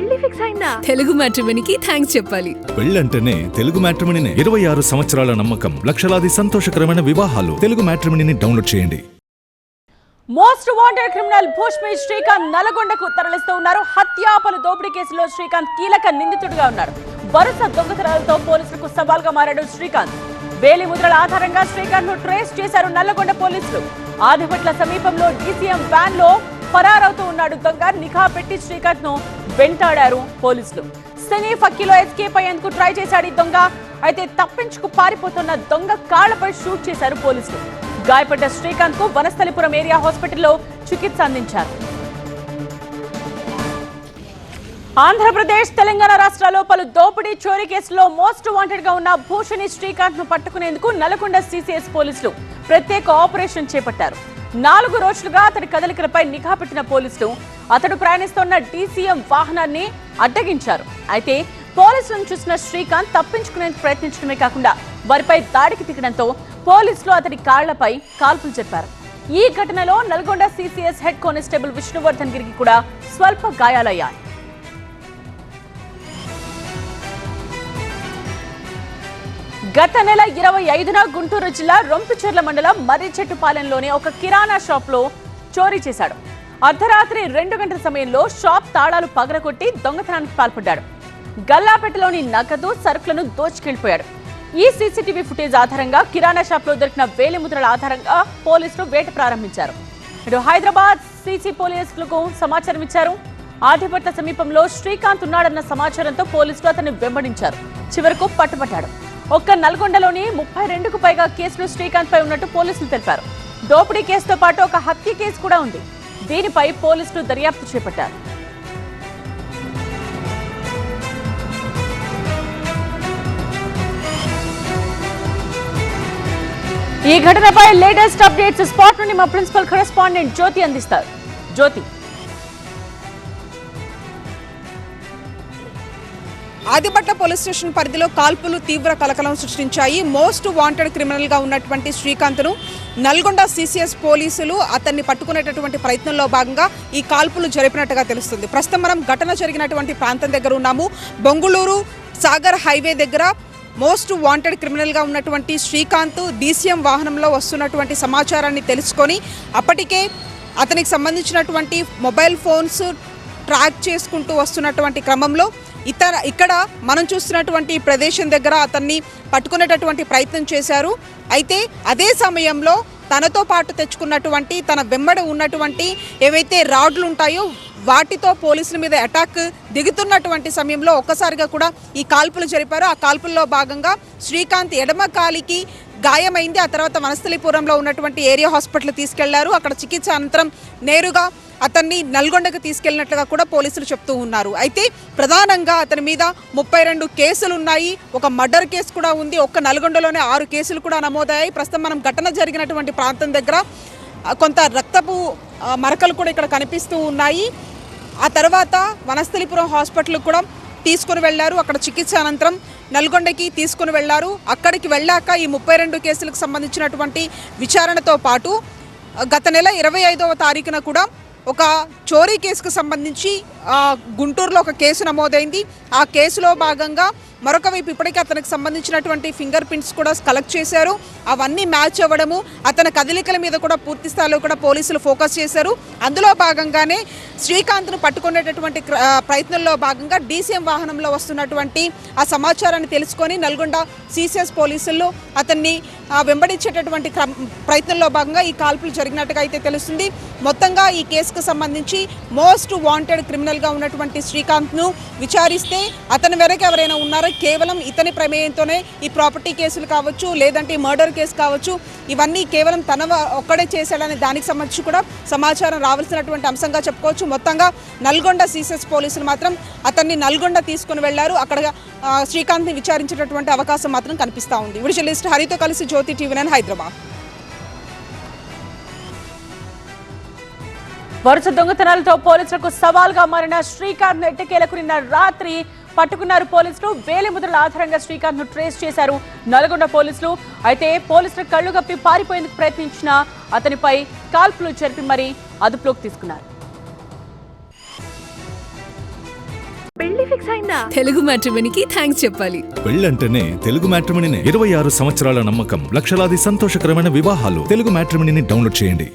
పెళ్లి ఫిక్స్ అయిందా? తెలుగు మ్యాట్రిమోనీకి థాంక్స్ చెప్పాలి. పెళ్ళంటేనే తెలుగు మ్యాట్రిమోనీనే. 26 సంవత్సరాల నమ్మకం, లక్షలాది సంతోషకరమైన వివాహాలు. తెలుగు మ్యాట్రిమోనీని డౌన్లోడ్ చేయండి. మోస్ట్ వాంటెడ్ క్రిమినల్ భూష్మేష్ శ్రీకాంత్ నల్గొండకు తరలిస్తూ ఉన్నారు. హత్యాపలు దోపిడీ కేసులో శ్రీకాంత్ కీలక నిందితుడిగా ఉన్నారు. వరుస దొంగతనాలతో పోలీసులకు సవాల్గా మారాడు శ్రీకాంత్. వేలిముద్రల ఆధారంగా శ్రీకాంత్ ను ట్రేస్ చేశారు నల్లగొండ పోలీసులు. ఆదిపట్ల సమీపంలో డీసీఎం వ్యాన్ లో పరారవుతూ ఉన్నాడు దొంగ. నిఘా పెట్టి శ్రీకాంత్ ను వెంటాడారు పోలీసులు. సినీ ఫక్కీలో ఎస్కేప్ అయ్యేందుకు ట్రై చేశాడు ఈ దొంగ. అయితే తప్పించుకు పారిపోతున్న దొంగ కాళ్లపై షూట్ చేశారు పోలీసులు. గాయపడ్డ శ్రీకాంత్ కు వనస్థలిపురం ఏరియా హాస్పిటల్లో చికిత్స అందించారు. ఆంధ్రప్రదేశ్, తెలంగాణ రాష్ట్రాల్లో పలు దోపిడీ చోరీ కేసుల్లో మోస్ట్ వాంటెడ్ గా ఉన్న భూషణి శ్రీకాంత్ ను పట్టుకునేందుకు నల్గొండ సిసిఎస్ పోలీసులు ప్రత్యేక ఆపరేషన్ చేపట్టారు. 4 రోజులుగా అతడి కదలికలపై నిఘా పెట్టిన పోలీసులు అతడు ప్రయాణిస్తున్న డీసీఎం వాహనాన్ని అడ్డగించారు. అయితే పోలీసులను చూసిన శ్రీకాంత్ తప్పించుకునేందుకు ప్రయత్నించడమే కాకుండా వారిపై దాడికి దిగడంతో పోలీసులు అతడి కాళ్లపై కాల్పులు జరిపారు. ఈ ఘటనలో Nalgonda CCS head constable Vishnuvardhan గిరికి కూడా స్వల్ప గాయాలయ్యాయి. గత నెల 25న గుంటూరు జిల్లా రొంపిచెర్ల మండలం మర్రిచెట్టుపాలెంలోని ఒక కిరాణా షాప్ లో చోరీ చేశాడు. అర్ధరాత్రి 2 గంటల సమయంలో షాప్ తాళాలు పగలగొట్టి దొంగతనానికి పాల్పడ్డాడు. గల్లాపెట్టలోని నగదు, సరుకులను దోచుకెళ్లిపోయాడు. ఈ సీసీటీవీ ఫుటేజ్ ఆధారంగా కిరాణా షాప్ లో దొరికిన వేలిముద్రల ఆధారంగా పోలీసులు వేట ప్రారంభించారు. ఇటు హైదరాబాద్ సిసి పోలీసులకు సమాచారం ఇచ్చారు. ఆదిపట్ల సమీపంలో శ్రీకాంత్ ఉన్నాడన్న సమాచారంతో పోలీసులు అతన్ని వెంబడించారు. చివరకు పట్టుబట్టాడు. ఒక్క నల్గొండలోని 32కు పైగా కేసులు శ్రీకాంత్ పై ఉన్నట్టు పోలీసులు తెలిపారు. దోపిడీ కేసుతో పాటు ఒక హత్య కేసు కూడా ఉంది. దీనిపై పోలీసులు దర్యాప్తు చేపట్టారు. ఈ ఘటనపై లేటెస్ట్ అప్డేట్స్ స్పాట్ నుండి మా ప్రిన్సిపల్ కరెస్పాండెంట్ జ్యోతి అందిస్తారు. జ్యోతి, ఆదిపట్ల పోలీస్ స్టేషన్ పరిధిలో కాల్పులు తీవ్ర కలకలం సృష్టించాయి. మోస్ట్ వాంటెడ్ క్రిమినల్ గా ఉన్నటువంటి శ్రీకాంత్ను నల్గొండ సిసిఎస్ పోలీసులు అతన్ని పట్టుకునేటటువంటి ప్రయత్నంలో భాగంగా ఈ కాల్పులు జరిపినట్టుగా తెలుస్తుంది. ప్రస్తుతం మనం ఘటన జరిగినటువంటి ప్రాంతం దగ్గర ఉన్నాము. బొంగుళూరు సాగర్ హైవే దగ్గర మోస్ట్ వాంటెడ్ క్రిమినల్ గా ఉన్నటువంటి శ్రీకాంత్ డీసీఎం వాహనంలో వస్తున్నటువంటి సమాచారాన్ని తెలుసుకొని అప్పటికే అతనికి సంబంధించినటువంటి మొబైల్ ఫోన్స్ ట్రాక్ చేసుకుంటూ వస్తున్నటువంటి క్రమంలో ఇక్కడ మనం చూస్తున్నటువంటి ప్రదేశం దగ్గర అతన్ని పట్టుకునేటటువంటి ప్రయత్నం చేశారు. అయితే అదే సమయంలో తనతో పాటు తెచ్చుకున్నటువంటి తన వెంబడి ఉన్నటువంటి ఏవైతే రాడ్లు ఉంటాయో వాటితో పోలీసుల మీద అటాక్ దిగుతున్నటువంటి సమయంలో ఒక్కసారిగా కూడా ఈ కాల్పులు జరిపారు. ఆ కాల్పుల్లో భాగంగా శ్రీకాంత్ ఎడమ కాలికి గాయమైంది. ఆ తర్వాత వనస్థలిపురంలో ఉన్నటువంటి ఏరియా హాస్పిటల్ తీసుకెళ్లారు. అక్కడ చికిత్స అనంతరం నేరుగా అతన్ని నల్గొండకు తీసుకెళ్లినట్లుగా కూడా పోలీసులు చెప్తూ ఉన్నారు. అయితే ప్రధానంగా అతని మీద 32 కేసులు ఉన్నాయి. ఒక మర్డర్ కేసు కూడా ఉంది. ఒక్క నల్గొండలోనే 6 కేసులు కూడా నమోదయ్యాయి. ప్రస్తుతం మనం ఘటన జరిగినటువంటి ప్రాంతం దగ్గర కొంత రక్తపు మరకలు కూడా ఇక్కడ కనిపిస్తూ ఉన్నాయి. ఆ తర్వాత వనస్థలిపురం హాస్పిటల్కి కూడా తీసుకుని వెళ్లారు. అక్కడ చికిత్స అనంతరం నల్గొండకి తీసుకుని వెళ్లారు. అక్కడికి వెళ్ళాక ఈ 32 కేసులకు సంబంధించినటువంటి విచారణతో పాటు గత నెల 25వ తారీఖున కూడా ఒక చోరీ కేసుకు సంబంధించి గుంటూరులో ఒక కేసు నమోదైంది. ఆ కేసులో భాగంగా మరొక వైపు ఇప్పటికే అతనికి సంబంధించినటువంటి ఫింగర్ ప్రింట్స్ కూడా కలెక్ట్ చేశారు. అవన్నీ మ్యాచ్ అవ్వడము, అతని కదలికల మీద కూడా పూర్తి స్థాయిలో కూడా పోలీసులు ఫోకస్ చేశారు. అందులో భాగంగానే శ్రీకాంత్ను పట్టుకునేటటువంటి ప్రయత్నంలో భాగంగా డీసీఎం వాహనంలో వస్తున్నటువంటి ఆ సమాచారాన్ని తెలుసుకొని నల్గొండ సిసిఎస్ పోలీసులు అతన్ని వెంబడించేటటువంటి ప్రయత్నంలో భాగంగా ఈ కాల్పులు జరిగినట్టుగా అయితే తెలుస్తుంది. మొత్తంగా ఈ కేసుకు సంబంధించి మోస్ట్ వాంటెడ్ క్రిమినల్గా ఉన్నటువంటి శ్రీకాంత్ను విచారిస్తే అతని వెనక ఎవరైనా ఉన్నారో కేవలం ఇతని ప్రమేయంతోనే ఈ ప్రాపర్టీ కేసులు కావచ్చు, లేదంటే మర్డర్ కేసు కావచ్చు, ఇవన్నీ కేవలం తన ఒక్కడే చేశాడనే దానికి సంబంధించి కూడా సమాచారం రావాల్సినటువంటి అంశంగా చెప్పుకోవచ్చు. మొత్తంగా నల్గొండ సిసిఎస్ పోలీసులు మాత్రం అతన్ని నల్గొండ తీసుకుని వెళ్లారు. అక్కడ శ్రీకాంత్ని విచారించేటటువంటి అవకాశం మాత్రం కనిపిస్తూ ఉంది. జర్నలిస్ట్ హరితో కలిసి జ్యోతి టీవీ9 హైదరాబాద్. వరుస దొంగతనాలతో పోలీసులకు సవాల్గా మారిన శ్రీకాంత్ ఎట్టకేలకు నిన్న రాత్రి పట్టుకున్నారు పోలీసులు. వేలిముద్రల ఆధారంగా శ్రీకాంత్ ను ట్రేస్ చేశారు నల్గొండ పోలీసులు. అయితే పోలీసులు కళ్లు గప్పి పారిపోయేందుకు ప్రయత్నించిన అతనిపై కాల్పులు జరిపి మరీ అదుపులోకి తీసుకున్నారు. పెళ్లి ఫిక్స్ అయిందా? తెలుగు మ్యాట్రిమోనీకి థ్యాంక్స్ చెప్పాలి. పెళ్ళంటేనే తెలుగు మ్యాట్రిమోనీనే. 26 సంవత్సరాల నమ్మకం, లక్షలాది సంతోషకరమైన వివాహాలు. తెలుగు మ్యాట్రిమోనీని డౌన్లోడ్ చేయండి.